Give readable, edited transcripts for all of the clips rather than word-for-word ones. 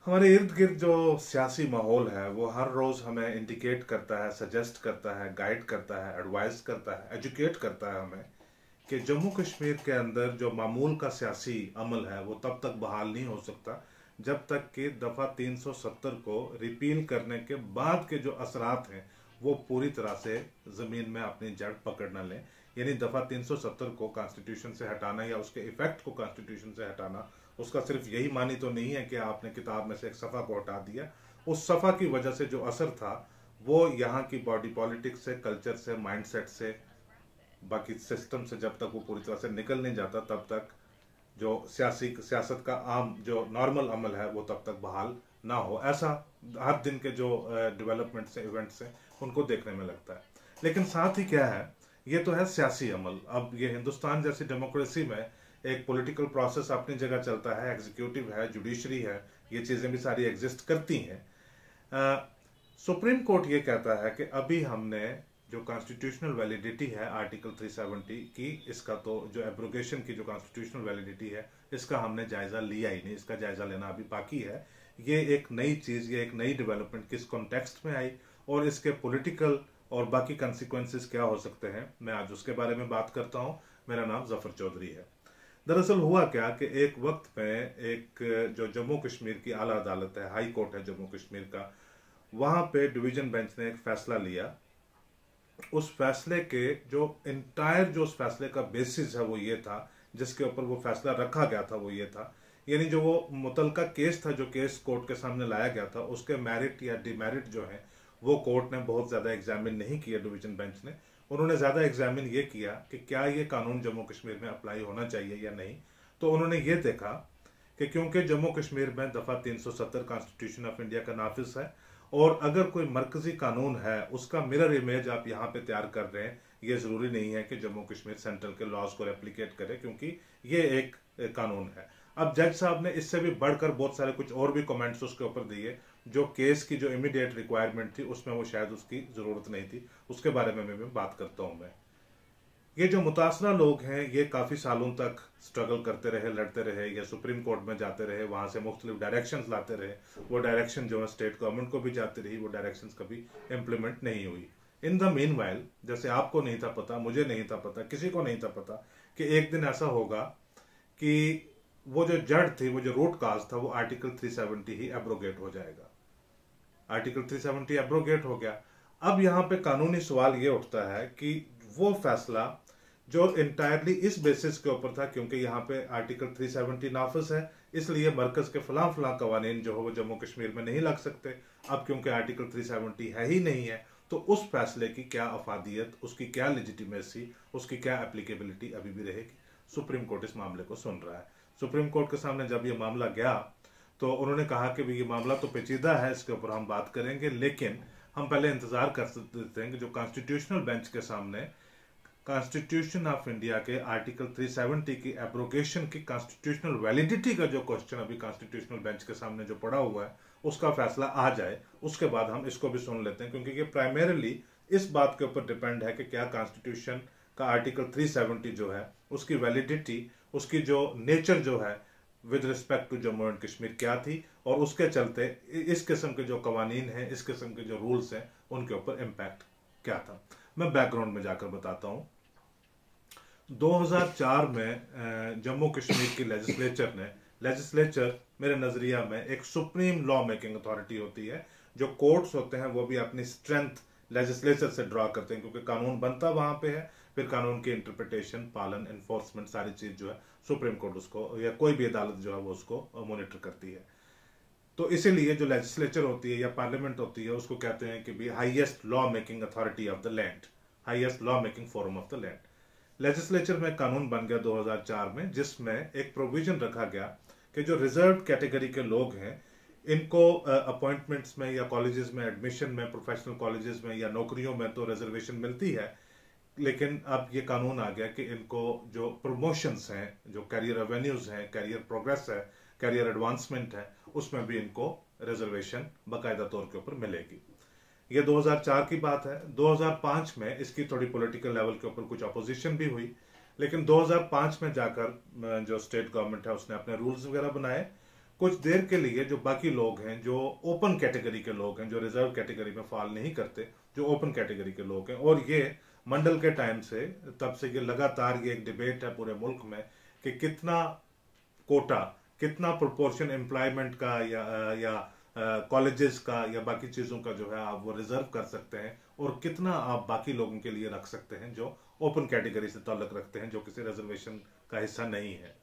हमारे इर्द गिर्द जो सियासी माहौल है वो हर रोज हमें इंडिकेट करता है, सजेस्ट करता है, गाइड करता है, एडवाइस करता है, एजुकेट करता है हमें कि जम्मू कश्मीर के अंदर जो मामूल का सियासी अमल है वो तब तक बहाल नहीं हो सकता जब तक कि दफा 370 को रिपील करने के बाद के जो असरात हैं वो पूरी तरह से जमीन में अपनी जड़ पकड़ न लें। यानी दफा 370 को कॉन्स्टिट्यूशन से हटाना या उसके इफेक्ट को कॉन्स्टिट्यूशन से हटाना, उसका सिर्फ यही मानी तो नहीं है कि आपने किताब में से एक सफ़ा को हटा दिया। उस सफ़ा की वजह से जो असर था वो यहाँ की बॉडी पॉलिटिक्स से, कल्चर से, माइंडसेट से, बाकी सिस्टम से जब तक वो पूरी तरह से निकल नहीं जाता तब तक जो सियासत का आम जो नॉर्मल अमल है वो तब तक बहाल ना हो। ऐसा हर दिन के जो डेवलपमेंट्स है, इवेंट्स हैं, उनको देखने में लगता है। लेकिन साथ ही क्या है, ये तो है सियासी अमल। अब ये हिंदुस्तान जैसी डेमोक्रेसी में एक पॉलिटिकल प्रोसेस अपनी जगह चलता है, एग्जीक्यूटिव है, जुडिशरी है, ये चीज़ें भी सारी एग्जिस्ट करती हैं। सुप्रीम कोर्ट ये कहता है कि अभी हमने जो कॉन्स्टिट्यूशनल वैलिडिटी है आर्टिकल 370 की, इसका तो जो एब्रोगेशन की जो कॉन्स्टिट्यूशनल वैलिडिटी है इसका हमने जायजा लिया ही नहीं, इसका जायजा लेना अभी बाकी है। ये एक नई चीज, ये एक नई डेवलपमेंट किस कॉन्टेक्स्ट में आई और इसके पॉलिटिकल और बाकी कंसिक्वेंसेस क्या हो सकते हैं, मैं आज उसके बारे में बात करता हूं। मेरा नाम जफर चौधरी है। दरअसल हुआ क्या कि एक वक्त में एक जो जम्मू कश्मीर की आला अदालत है, हाई कोर्ट है जम्मू कश्मीर का, वहां पे डिवीजन बेंच ने एक फैसला लिया। उस फैसले के जो इंटायर जो उस फैसले का बेसिस है वो ये था, जिसके ऊपर वो फैसला रखा गया था वो ये था, यानी जो वो मुतलका केस था, जो केस कोर्ट के सामने लाया गया था, उसके मेरिट या डिमेरिट जो है वो कोर्ट ने बहुत ज्यादा एग्जामिन नहीं किया। डिवीजन बेंच ने उन्होंने ज्यादा एग्जामिन ये किया कि क्या ये कानून जम्मू कश्मीर में अप्लाई होना चाहिए या नहीं। तो उन्होंने ये देखा कि क्योंकि जम्मू कश्मीर में दफा 370 कॉन्स्टिट्यूशन ऑफ इंडिया का नाफिज है और अगर कोई मरकजी कानून है उसका मिरर इमेज आप यहाँ पे तैयार कर रहे हैं, ये जरूरी नहीं है कि जम्मू कश्मीर सेंट्रल के लॉज को रेप्लिकेट करे, क्योंकि ये एक कानून है। अब जज साहब ने इससे भी बढ़कर बहुत सारे कुछ और भी कमेंट्स उसके ऊपर दिए, जो केस की जो इमीडिएट रिक्वायरमेंट थी उसमें वो शायद उसकी जरूरत नहीं थी, उसके बारे में मैं बात करता हूं। मैं ये जो मुतासरा लोग हैं ये काफी सालों तक स्ट्रगल करते रहे, लड़ते रहे, या सुप्रीम कोर्ट में जाते रहे, वहां से मुख्तलिफ डायरेक्शंस लाते रहे। वो डायरेक्शन जो है स्टेट गवर्नमेंट को भी जाती रही, वो डायरेक्शंस कभी इम्प्लीमेंट नहीं हुई। इन द मीन वाइल, जैसे आपको नहीं था पता, मुझे नहीं था पता, किसी को नहीं था पता कि एक दिन ऐसा होगा कि वो जो जड़ थी, वो जो रूट काज था, वो आर्टिकल 370 ही एब्रोगेट हो जाएगा। आर्टिकल 370 एब्रोगेट हो गया। अब यहाँ पे कानूनी सवाल ये उठता है कि वो फैसला जो इंटायरली इस बेसिस के ऊपर था, क्योंकि यहाँ पे आर्टिकल 370 नाफिज है, इसलिए मरकज के फलां फलां कवानीन जो है वो जम्मू कश्मीर में नहीं लग सकते। अब क्योंकि आर्टिकल 370 है ही नहीं है, तो उस फैसले की क्या अफादियत, उसकी क्या लेजिटिमेसी, उसकी क्या एप्लीकेबिलिटी अभी भी रहेगी। सुप्रीम कोर्ट इस मामले को सुन रहा है। सुप्रीम कोर्ट के सामने जब ये मामला गया तो उन्होंने कहा कि ये मामला तो पेचीदा है, इसके ऊपर हम बात करेंगे, लेकिन हम पहले इंतजार कर सकते हैं कि जो कॉन्स्टिट्यूशनल बेंच के सामने कॉन्स्टिट्यूशन ऑफ इंडिया के आर्टिकल 370 की एब्रोगेशन की कॉन्स्टिट्यूशनल वैलिडिटी का जो क्वेश्चन अभी कॉन्स्टिट्यूशनल बेंच के सामने जो पड़ा हुआ है उसका फैसला आ जाए, उसके बाद हम इसको भी सुन लेते हैं, क्योंकि ये प्राइमरीली इस बात के ऊपर डिपेंड है कि क्या कॉन्स्टिट्यूशन का आर्टिकल 370 जो है उसकी वैलिडिटी, उसकी जो नेचर जो है with respect to Jammu and Kashmir क्या थी, और उसके चलते इस किस्म के जो कवानीन हैं, इस किस्म के जो रूल्स हैं, उनके ऊपर इम्पैक्ट क्या था। मैं बैकग्राउंड में जाकर बताता हूं। 2004 में जम्मू कश्मीर की लेजिस्लेचर मेरे नजरिया में एक सुप्रीम लॉ मेकिंग अथॉरिटी होती है। जो कोर्ट्स होते हैं वो भी अपनी स्ट्रेंथ लेजिस्लेचर से ड्रॉ करते हैं, क्योंकि कानून बनता वहां पे है, फिर कानून की इंटरप्रिटेशन, पालन, एनफोर्समेंट, सारी चीज जो है सुप्रीम कोर्ट उसको या कोई भी अदालत जो है वो उसको मॉनिटर करती है। तो इसीलिए जो लेजिस्लेचर होती है या पार्लियामेंट होती है उसको कहते हैं कि भी highest law making authority of the land, highest law making forum of the land. Legislature में कानून बन गया 2004 में, जिसमें एक प्रोविजन रखा गया कि जो रिजर्व कैटेगरी के लोग हैं इनको अपॉइंटमेंट्स में या कॉलेजेस में एडमिशन में, प्रोफेशनल कॉलेजेस में या नौकरियों में तो रिजर्वेशन मिलती है, लेकिन अब ये कानून आ गया कि इनको जो प्रमोशंस हैं, जो कैरियर एवेन्यूज हैं, कैरियर प्रोग्रेस है, कैरियर एडवांसमेंट है, उसमें भी इनको रिजर्वेशन बाकायदा तौर के ऊपर मिलेगी। ये 2004 की बात है। 2005 में इसकी थोड़ी पॉलिटिकल लेवल के ऊपर कुछ अपोजिशन भी हुई, लेकिन 2005 में जाकर जो स्टेट गवर्नमेंट है उसने अपने रूल्स वगैरह बनाए कुछ देर के लिए जो बाकी लोग हैं, जो ओपन कैटेगरी के लोग हैं, जो रिजर्व कैटेगरी में फॉल नहीं करते, जो ओपन कैटेगरी के लोग हैं, और ये मंडल के टाइम से, तब से ये लगातार ये एक डिबेट है पूरे मुल्क में कि कितना कोटा, कितना प्रोपोर्शन एम्प्लॉयमेंट का या कॉलेजेस का या बाकी चीजों का जो है आप वो रिजर्व कर सकते हैं, और कितना आप बाकी लोगों के लिए रख सकते हैं जो ओपन कैटेगरी से ताल्लुक रखते हैं, जो किसी रिजर्वेशन का हिस्सा नहीं है।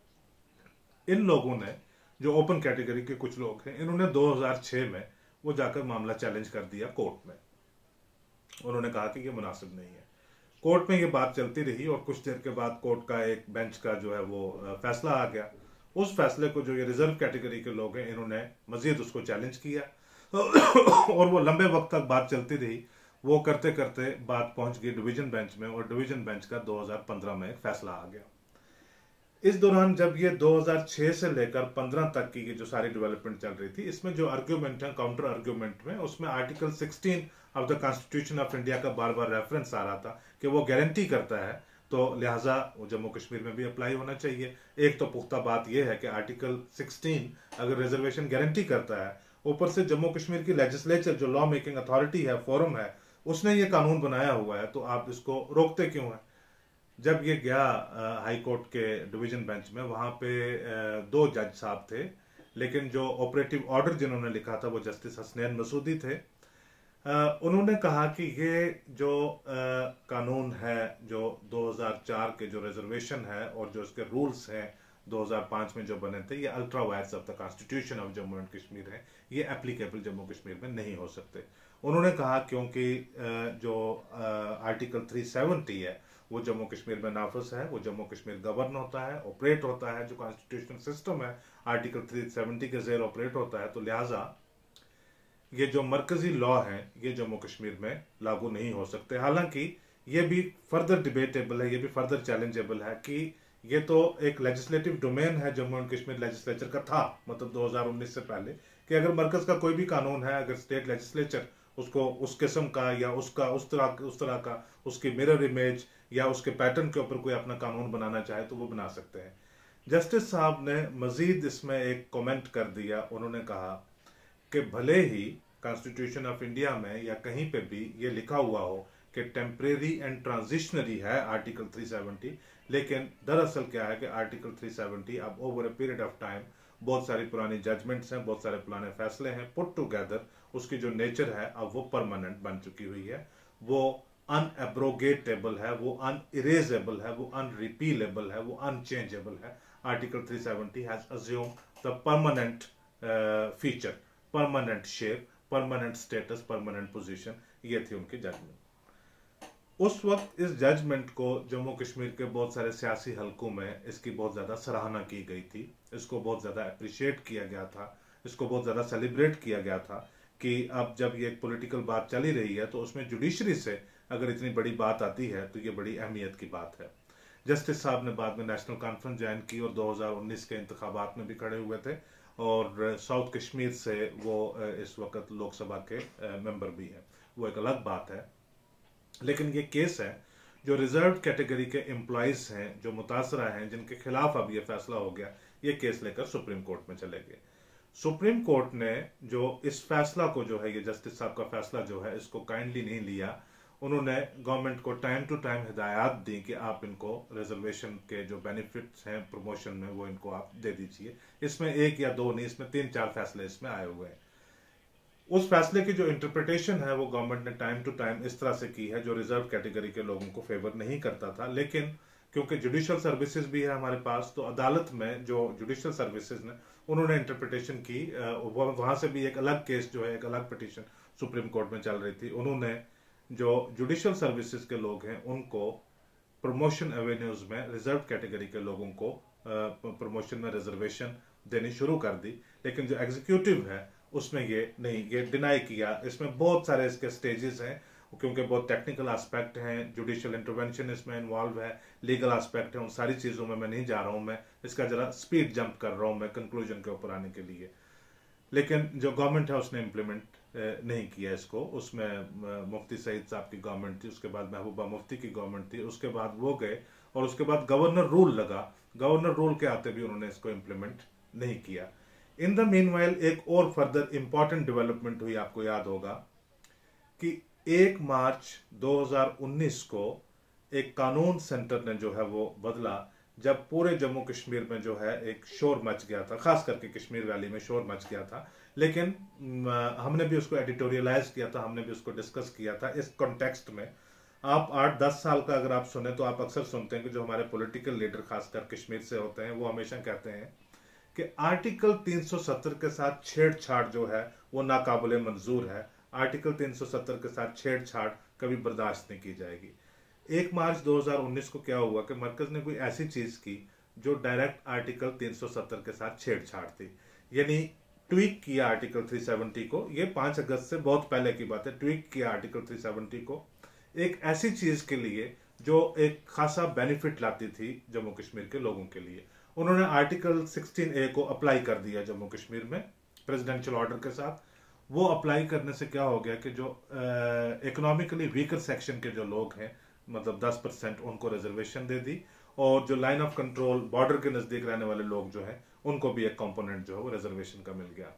इन लोगों ने, जो ओपन कैटेगरी के कुछ लोग हैं, इन्होंने 2006 में वो जाकर मामला चैलेंज कर दिया कोर्ट में। उन्होंने कहा कि ये मुनासिब नहीं है। कोर्ट में ये बात चलती रही और कुछ देर के बाद कोर्ट का एक बेंच का जो है वो फैसला आ गया। उस फैसले को जो ये रिजर्व कैटेगरी के लोग हैं, इन्होंने मजीद उसको चैलेंज किया और वो लंबे वक्त तक बात चलती रही। वो करते करते बात पहुंच गई डिवीजन बेंच में, और डिवीजन बेंच का 2015 में एक फैसला आ गया। इस दौरान जब ये 2006 से लेकर 15 तक की ये जो सारी डेवलपमेंट चल रही थी, इसमें जो आर्ग्यूमेंट है, काउंटर आर्ग्यूमेंट में, उसमें article 16 of the constitution of India का बार बार रेफरेंस आ रहा था कि वो गारंटी करता है, तो लिहाजा वो जम्मू कश्मीर में भी अप्लाई होना चाहिए। एक तो पुख्ता बात यह है कि आर्टिकल 16 अगर रिजर्वेशन गारंटी करता है, ऊपर से जम्मू कश्मीर की लेजिस्लेचर जो लॉ मेकिंग अथॉरिटी है, फोरम है, उसने ये कानून बनाया हुआ है, तो आप इसको रोकते क्यों हैं? जब ये गया हाई कोर्ट के डिवीजन बेंच में, वहां पे दो जज साहब थे, लेकिन जो ऑपरेटिव ऑर्डर जिन्होंने लिखा था वो जस्टिस हसनैन मसूदी थे। उन्होंने कहा कि ये जो कानून है, जो 2004 के जो रिजर्वेशन है और जो इसके रूल्स हैं 2005 में जो बने थे, ये ultra vires of the constitution of Jammu and Kashmir है, ये एप्लीकेबल जम्मू कश्मीर में नहीं हो सकते। उन्होंने कहा क्योंकि जो आर्टिकल 370 है वो जम्मू कश्मीर में नाफिज है, वो जम्मू कश्मीर गवर्न होता है, ऑपरेट होता है, जो कॉन्स्टिट्यूशनल सिस्टम है आर्टिकल 370 के जेर ऑपरेट होता है, तो लिहाजा ये जो मरकजी लॉ है ये जम्मू कश्मीर में लागू नहीं हो सकते। हालांकि ये भी फर्दर डिबेटेबल है, ये भी फर्दर चैलेंजेबल है कि ये तो एक लेजिस्लेटिव डोमेन है जम्मू एंड कश्मीर लेजिस्लेचर का था, मतलब 2019 से पहले, कि अगर मरकज का कोई भी कानून है, अगर स्टेट लेजिस्लेचर उसको उस किस्म का या उसका उस तरह का उसकी मिरर इमेज या उसके पैटर्न के ऊपर कोई अपना कानून बनाना चाहे तो वो बना सकते हैं। जस्टिस साहब ने मजीद इसमें एक कमेंट कर दिया। उन्होंने कहा कि भले ही कॉन्स्टिट्यूशन ऑफ इंडिया में या कहीं पे भी ये लिखा हुआ हो कि टेम्परेरी एंड ट्रांजिशनरी है आर्टिकल 370, लेकिन दरअसल क्या है कि आर्टिकल 370 अब over a period of time, बहुत सारी पुरानी जजमेंट्स हैं, बहुत सारे पुराने फैसले हैं, पुट टुगेदर उसकी जो नेचर है अब वो परमानेंट बन चुकी हुई है, वो अनएब्रोगेटेबल है, वो अनइरेजेबल है, वो अनरिपीलेबल है, वो अनचेंजेबल है। Article 370 has assume the permanent feature, permanent shape, permanent status, permanent position. ये थी उनकी जजमेंट। उस वक्त इस जजमेंट को जम्मू कश्मीर के बहुत सारे सियासी हलकों में इसकी बहुत ज्यादा सराहना की गई थी, इसको बहुत ज्यादा अप्रिशिएट किया गया था, इसको बहुत ज्यादा सेलिब्रेट किया गया था कि अब जब ये एक पॉलिटिकल बात चली रही है तो उसमें जुडिशरी से अगर इतनी बड़ी बात आती है तो ये बड़ी अहमियत की बात है। जस्टिस साहब ने बाद में नेशनल कॉन्फ्रेंस ज्वाइन की और 2019 के इंतखाबात में भी खड़े हुए थे, और साउथ कश्मीर से वो इस वक्त लोकसभा के मेंबर भी हैं, वो एक अलग बात है। लेकिन ये केस है जो रिजर्व कैटेगरी के एम्प्लॉइज हैं, जो मुतासरा हैं, जिनके खिलाफ अब ये फैसला हो गया, ये केस लेकर सुप्रीम कोर्ट में चले गए। सुप्रीम कोर्ट ने जो इस फैसला को जो है, ये जस्टिस साहब का फैसला जो है, इसको काइंडली नहीं लिया। उन्होंने गवर्नमेंट को टाइम टू टाइम हिदायत दी कि आप इनको रिजर्वेशन के जो बेनिफिट्स हैं प्रमोशन में वो इनको आप दे दीजिए। इसमें एक या दो नहीं, इसमें 3-4 फैसले इसमें आए हुए हैं। उस फैसले की जो इंटरप्रिटेशन है वो गवर्नमेंट ने टाइम टू टाइम इस तरह से की है जो रिजर्व कैटेगरी के लोगों को फेवर नहीं करता था। लेकिन क्योंकि जुडिशियल सर्विसेज भी है हमारे पास, तो अदालत में जो जुडिशियल सर्विसेज ने उन्होंने इंटरप्रिटेशन की, वहां से भी एक अलग केस जो है, एक अलग पिटीशन सुप्रीम कोर्ट में चल रही थी। उन्होंने जो जुडिशियल सर्विसेज के लोग हैं उनको प्रमोशन एवेन्यूज में रिजर्व कैटेगरी के लोगों को प्रमोशन में रिजर्वेशन देनी शुरू कर दी, लेकिन जो एग्जीक्यूटिव है उसमें ये नहीं, ये डिनाई किया। इसमें बहुत सारे इसके स्टेजेस हैं, क्योंकि बहुत टेक्निकल एस्पेक्ट हैं, जुडिशियल इंटरवेंशन इसमें इन्वॉल्व है, लीगल एस्पेक्ट है, उन सारी चीजों में मैं नहीं जा रहा हूं, मैं इसका जरा स्पीड जंप कर रहा हूं मैं कंक्लूजन के ऊपर आने के लिए। लेकिन जो गवर्नमेंट है उसने इम्प्लीमेंट नहीं किया इसको। उसमें मुफ्ती सईद साहब की गवर्नमेंट थी, उसके बाद महबूबा मुफ्ती की गवर्नमेंट थी, उसके बाद वो गए और उसके बाद गवर्नर रूल लगा। गवर्नर रूल के आते भी उन्होंने इसको इम्प्लीमेंट नहीं किया। इन द मीनवाइल एक और फर्दर इंपॉर्टेंट डेवलपमेंट हुई, आपको याद होगा कि 1 मार्च 2019 को एक कानून सेंटर ने जो है वो बदला, जब पूरे जम्मू कश्मीर में जो है एक शोर मच गया था, खास करके कश्मीर वैली में शोर मच गया था। लेकिन हमने भी उसको एडिटोरियलाइज किया था, हमने भी उसको डिस्कस किया था इस कॉन्टेक्स्ट में। आप 8-10 साल का अगर आप सुने तो आप अक्सर सुनते हैं कि जो हमारे पॉलिटिकल लीडर खासकर कश्मीर से होते हैं वो हमेशा कहते हैं कि आर्टिकल 370 के साथ छेड़छाड़ जो है वो नाकाबिले मंजूर है, आर्टिकल 370 के साथ छेड़छाड़ कभी बर्दाश्त नहीं की जाएगी। 1 मार्च 2019 को क्या हुआ कि मरकज ने कोई ऐसी चीज की जो डायरेक्ट आर्टिकल 370 के साथ छेड़छाड़ थी, यानी ट्वीक किया आर्टिकल 370 को। ये 5 अगस्त से बहुत पहले की बात है। ट्वीक किया आर्टिकल 370 को एक ऐसी चीज के लिए जो एक खासा बेनिफिट लाती थी जम्मू कश्मीर के लोगों के लिए। उन्होंने आर्टिकल 16A को अप्लाई कर दिया जम्मू कश्मीर में प्रेसिडेंशियल ऑर्डर के साथ। वो अप्लाई करने से क्या हो गया कि जो इकोनॉमिकली वीकर सेक्शन के जो लोग हैं, मतलब 10% उनको रिजर्वेशन दे दी, और जो लाइन ऑफ कंट्रोल बॉर्डर के नजदीक रहने वाले लोग जो है उनको भी एक कंपोनेंट जो है वो रिजर्वेशन का मिल गया।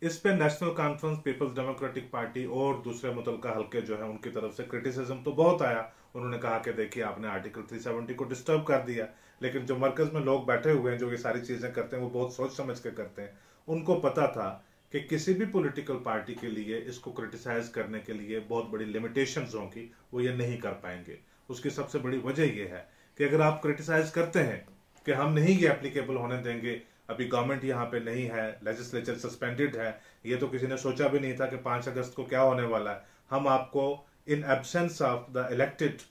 इस पे नेशनल कॉन्फ्रेंस, पीपल्स डेमोक्रेटिक पार्टी और दूसरे मुतलका हल्के जो है उनकी तरफ से क्रिटिसिज्म तो बहुत आया। उन्होंने कहा कि देखिए आपने आर्टिकल 370 को डिस्टर्ब कर दिया। लेकिन जो मरकज में लोग बैठे हुए हैं जो ये सारी चीजें करते हैं वो बहुत सोच समझ के करते हैं। उनको पता था कि किसी भी पॉलिटिकल पार्टी के लिए इसको क्रिटिसाइज करने के लिए बहुत बड़ी लिमिटेशंस होंगी, वो ये नहीं कर पाएंगे। उसकी सबसे बड़ी वजह ये है कि अगर आप क्रिटिसाइज करते हैं कि हम नहीं ये एप्लीकेबल होने देंगे, अभी गवर्नमेंट यहाँ पे नहीं है, लेजिस्लेचर सस्पेंडेड है, ये तो किसी ने सोचा भी नहीं था कि 5 अगस्त को क्या होने वाला है, हम आपको in absence of the elected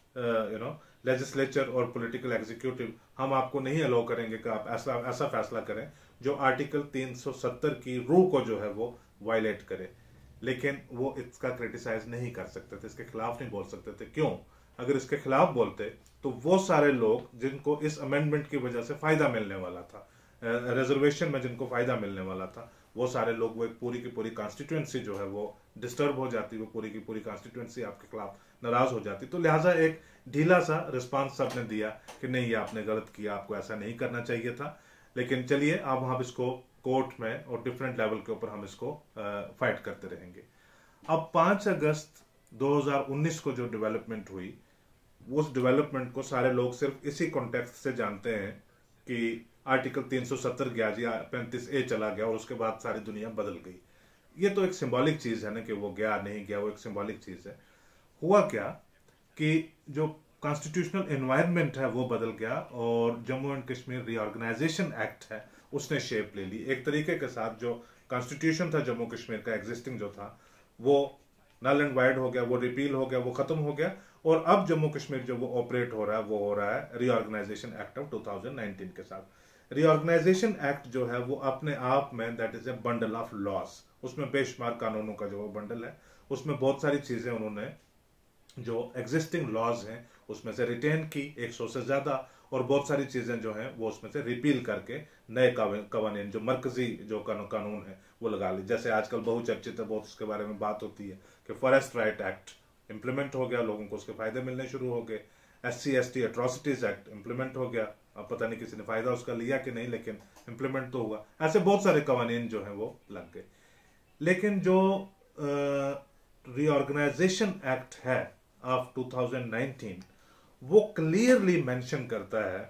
legislature और पॉलिटिकल एग्जीक्यूटिव हम आपको नहीं अलाउ करेंगे कि आप ऐसा फैसला करें जो आर्टिकल 370 की रूह को जो है वो वायलेट करे। लेकिन वो इसका क्रिटिसाइज नहीं कर सकते थे, इसके खिलाफ नहीं बोल सकते थे। क्यों? अगर इसके खिलाफ बोलते तो वो सारे लोग जिनको इस अमेंडमेंट की वजह से फायदा मिलने वाला था, रिजर्वेशन में जिनको फायदा मिलने वाला था, वो सारे लोग, वो एक पूरी की पूरी कॉन्स्टिट्यूएंसी जो है वो डिस्टर्ब हो जाती, वो पूरी की पूरी कॉन्स्टिट्यूएंसी आपके खिलाफ नाराज हो जाती। तो लिहाजा एक ढीला सा रिस्पांस सबने दिया कि नहीं ये आपने गलत किया, आपको ऐसा नहीं करना चाहिए था। लेकिन चलिए अब हम इसको कोर्ट में और डिफरेंट लेवल के ऊपर हम इसको फाइट करते रहेंगे। अब 5 अगस्त 2019 को जो डेवलपमेंट हुई, उस डेवलपमेंट को सारे लोग सिर्फ इसी कॉन्टेक्स्ट से जानते हैं कि आर्टिकल 370 गया जी, 35A चला गया और उसके बाद सारी दुनिया बदल गई। ये तो एक सिंबॉलिक चीज है ना कि वो गया नहीं गया, वो एक सिंबॉलिक चीज है। हुआ क्या कि जो कॉन्स्टिट्यूशनल एनवायरनमेंट है वो बदल गया और Jammu and Kashmir reorganisation act है उसने शेप ले ली। एक तरीके के साथ जो कॉन्स्टिट्यूशन था जम्मू कश्मीर का एग्जिस्टिंग जो था वो नल एंड वाइड हो गया, वो रिपील हो गया, वो खत्म हो गया। और अब जम्मू कश्मीर जो वो ऑपरेट हो रहा है वो हो रहा है रीऑर्गेनाइजेशन एक्ट ऑफ 2019 के साथ। रीऑर्गेनाइजेशन एक्ट जो है वो अपने आप में that is a bundle of loss, उसमें बेशुमार कानूनों का जो वो बंडल है, उसमें बहुत सारी चीजें उन्होंने जो एग्जिस्टिंग लॉज हैं उसमें से रिटेन की 100 से ज्यादा, और बहुत सारी चीजें जो हैं वो उसमें से रिपील करके नए कवानीन जो मरकजी जो कानून है वो लगा ली। जैसे आजकल बहुचर्चित है, बहुत उसके बारे में बात होती है कि फॉरेस्ट राइट एक्ट इंप्लीमेंट हो गया, लोगों को उसके फायदे मिलने शुरू हो गए। SC/ST एट्रोसिटीज एक्ट इंप्लीमेंट हो गया, अब पता नहीं किसी ने फायदा उसका लिया कि नहीं, लेकिन इंप्लीमेंट तो हुआ। ऐसे बहुत सारे कवानीन जो हैं वो लग गए। लेकिन जो रीऑर्गेनाइजेशन एक्ट है ऑफ 2019 वो क्लियरली मेंशन करता है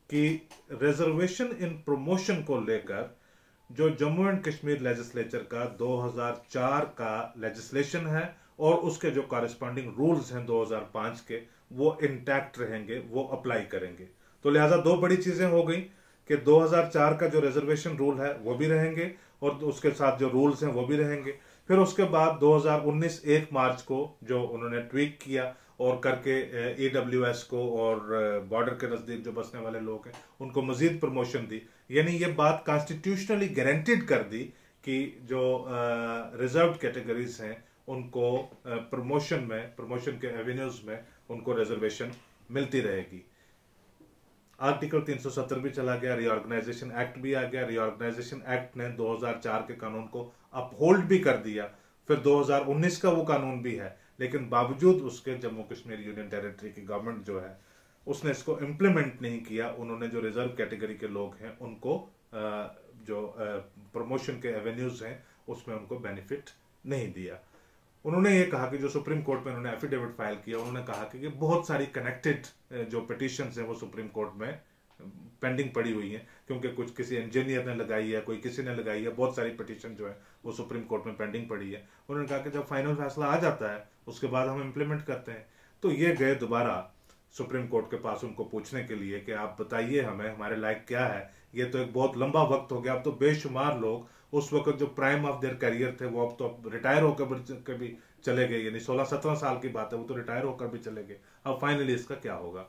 कि रिजर्वेशन इन प्रमोशन को लेकर जो जम्मू एंड कश्मीर लेजिस्लेचर का 2004 का लेजिस्लेशन है और उसके जो कॉरेस्पॉन्डिंग रूल्स हैं 2005 के, वो इंटैक्ट रहेंगे, वो अप्लाई करेंगे। तो लिहाजा दो बड़ी चीजें हो गई कि 2004 का जो रिजर्वेशन रूल है वो भी रहेंगे और उसके साथ जो रूल्स हैं वो भी रहेंगे। फिर उसके बाद 2019 1 मार्च को जो उन्होंने ट्वीक किया और करके EWS को और बॉर्डर के नजदीक जो बसने वाले लोग हैं उनको मजीद प्रमोशन दी। यानी ये बात कॉन्स्टिट्यूशनली गारंटीड कर दी कि जो रिजर्व्ड कैटेगरीज हैं उनको प्रमोशन के एवेन्यूज में उनको रिजर्वेशन मिलती रहेगी। आर्टिकल 370 भी चला गया, रीऑर्गेनाइजेशन एक्ट भी आ गया। रीऑर्गेनाइजेशन एक्ट ने 2004 के कानून को अपहोल्ड भी कर दिया, फिर 2019 का वो कानून भी है, लेकिन बावजूद उसके जम्मू कश्मीर यूनियन टेरिटरी की गवर्नमेंट जो है उसने इसको इम्प्लीमेंट नहीं किया। उन्होंने जो रिजर्व कैटेगरी के लोग हैं उनको जो प्रमोशन के एवेन्यूज हैं उसमें उनको बेनिफिट नहीं दिया। उन्होंने ये कहा कि जो सुप्रीम कोर्ट में उन्होंने एफिडेविट फाइल किया, उन्होंने कहा कि बहुत सारी कनेक्टेड जो पिटिशंस हैं वो सुप्रीम कोर्ट में पेंडिंग पड़ी हुई हैं, क्योंकि कुछ किसी इंजीनियर ने लगाई है, कोई किसी ने लगाई है, बहुत सारी पिटिशन जो है वो सुप्रीम कोर्ट में पेंडिंग पड़ी है। उन्होंने कहा कि जब फाइनल फैसला आ जाता है उसके बाद हम इम्प्लीमेंट करते हैं। तो ये गए दोबारा सुप्रीम कोर्ट के पास उनको पूछने के लिए कि आप बताइए हमें हमारे लायक क्या है, ये तो एक बहुत लंबा वक्त हो गया, अब तो बेशुमार लोग उस वक्त जो प्राइम ऑफ देयर करियर थे वो अब तो रिटायर होकर भी चले गए, यानी 16-17 साल की बात है, वो तो रिटायर होकर भी चले गए, अब फाइनली इसका क्या होगा।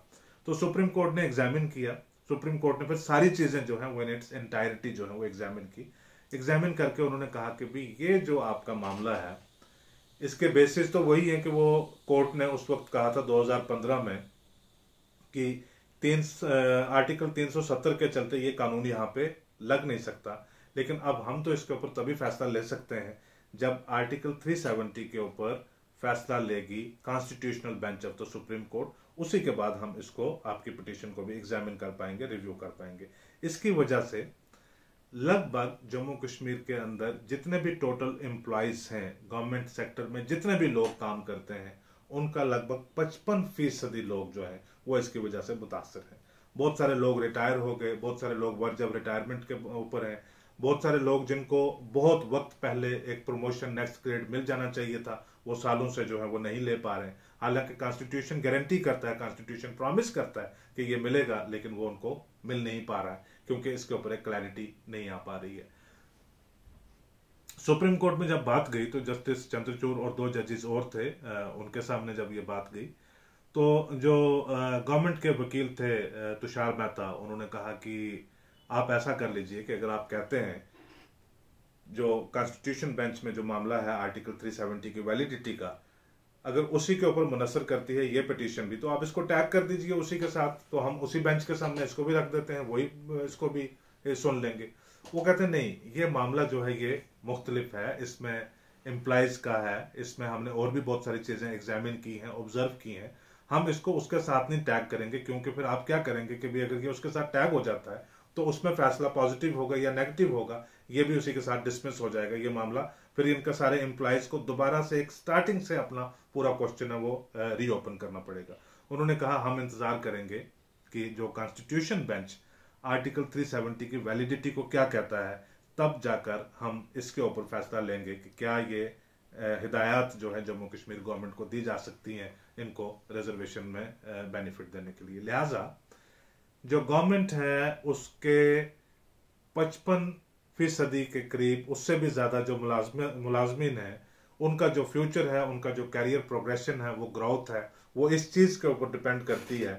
तो सुप्रीम कोर्ट ने एग्जामिन किया, सुप्रीम कोर्ट ने फिर सारी चीजें जो है वो इन इट्स एंटायरिटी जो है वो एग्जामिन की। एग्जामिन करके उन्होंने कहा कि भाई ये जो आपका मामला है इसके बेसिस तो वही है कि वो कोर्ट ने उस वक्त कहा था 2015 में कि आर्टिकल 370 के चलते ये कानून यहाँ पे लग नहीं सकता, लेकिन अब हम तो इसके ऊपर तभी फैसला ले सकते हैं जब आर्टिकल 370 के ऊपर फैसला लेगी constitutional bench of the supreme court, उसी के बाद हम इसको आपकी पिटीशन को भी एग्जामिन कर पाएंगे, रिव्यू कर पाएंगे। इसकी वजह से लगभग जम्मू कश्मीर के अंदर जितने भी टोटल एम्प्लॉयज हैं गवर्नमेंट सेक्टर में, जितने भी लोग काम करते हैं, उनका लगभग 55% लोग जो है वो इसकी वजह से मुतासर हैं। बहुत सारे लोग रिटायर हो गए, बहुत सारे लोग वर्क जब रिटायरमेंट के ऊपर हैं, बहुत सारे लोग जिनको बहुत वक्त पहले एक प्रमोशन नेक्स्ट ग्रेड मिल जाना चाहिए था वो सालों से जो है वो नहीं ले पा रहे हैं। हालांकि कॉन्स्टिट्यूशन गारंटी करता है, कॉन्स्टिट्यूशन प्रॉमिस करता है कि ये मिलेगा, लेकिन वो उनको मिल नहीं पा रहा है क्योंकि इसके ऊपर एक क्लैरिटी नहीं आ पा रही है। सुप्रीम कोर्ट में जब बात गई तो जस्टिस चंद्रचूड़ और 2 जजेस और थे, उनके सामने जब ये बात गई तो जो गवर्नमेंट के वकील थे तुषार मेहता, उन्होंने कहा कि आप ऐसा कर लीजिए कि अगर आप कहते हैं जो कॉन्स्टिट्यूशन बेंच में जो मामला है आर्टिकल 370 की वैलिडिटी का, अगर उसी के ऊपर मुनसर करती है ये पिटीशन भी, तो आप इसको टैग कर दीजिए उसी के साथ, तो हम उसी बेंच के सामने इसको भी रख देते हैं, वही इसको भी सुन लेंगे। वो कहते हैं नहीं, ये मामला जो है ये मुख्तलिफ है, इसमें एम्प्लॉयज का है, इसमें हमने और भी बहुत सारी चीजें एग्जामिन की हैं, ऑब्जर्व की हैं, हम इसको उसके साथ नहीं टैग करेंगे, क्योंकि फिर आप क्या करेंगे कि भी अगर ये उसके साथ टैग हो जाता है तो उसमें फैसला पॉजिटिव होगा या नेगेटिव होगा, ये भी उसी के साथ डिसमिस हो जाएगा ये मामला, फिर इनका सारे एम्प्लॉयज को दोबारा से एक स्टार्टिंग से अपना पूरा क्वेश्चन है वो रीओपन करना पड़ेगा। उन्होंने कहा हम इंतजार करेंगे कि जो कॉन्स्टिट्यूशन बेंच आर्टिकल 370 की वैलिडिटी को क्या कहता है, तब जाकर हम इसके ऊपर फैसला लेंगे कि क्या ये हिदायत जो है जम्मू कश्मीर गवर्नमेंट को दी जा सकती हैं इनको रिजर्वेशन में बेनिफिट देने के लिए। लिहाजा जो गवर्नमेंट है उसके 55% के करीब, उससे भी ज्यादा जो मुलाजमीन है, उनका जो फ्यूचर है, उनका जो कैरियर प्रोग्रेशन है, वो ग्रोथ है, वो इस चीज के ऊपर डिपेंड करती है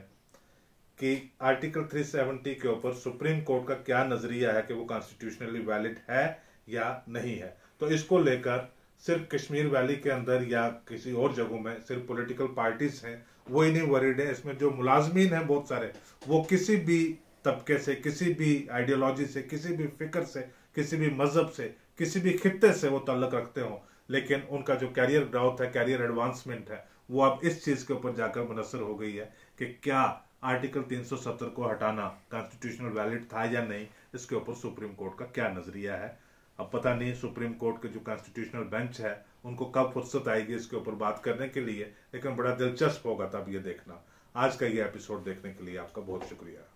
कि आर्टिकल 370 के ऊपर सुप्रीम कोर्ट का क्या नजरिया है कि वो कॉन्स्टिट्यूशनली वैलिड है या नहीं है। तो इसको लेकर सिर्फ कश्मीर वैली के अंदर या किसी और जगहों में सिर्फ पॉलिटिकल पार्टीज हैं वो ही नहीं वरीड है, इसमें जो मुलाजमीन हैं बहुत सारे, वो किसी भी तबके से, किसी भी आइडियोलॉजी से, किसी भी फिक्र से, किसी भी मजहब से, किसी भी खित्ते से वो ताल्लुक रखते हो, लेकिन उनका जो कैरियर ग्रोथ है, कैरियर एडवांसमेंट है, वो अब इस चीज के ऊपर जाकर मुनसर हो गई है कि क्या आर्टिकल 370 को हटाना कॉन्स्टिट्यूशनल वैलिड था या नहीं, इसके ऊपर सुप्रीम कोर्ट का क्या नजरिया है। अब पता नहीं सुप्रीम कोर्ट के जो कॉन्स्टिट्यूशनल बेंच है उनको कब फुर्सत आएगी इसके ऊपर बात करने के लिए, लेकिन बड़ा दिलचस्प होगा तब ये देखना। आज का ये एपिसोड देखने के लिए आपका बहुत शुक्रिया।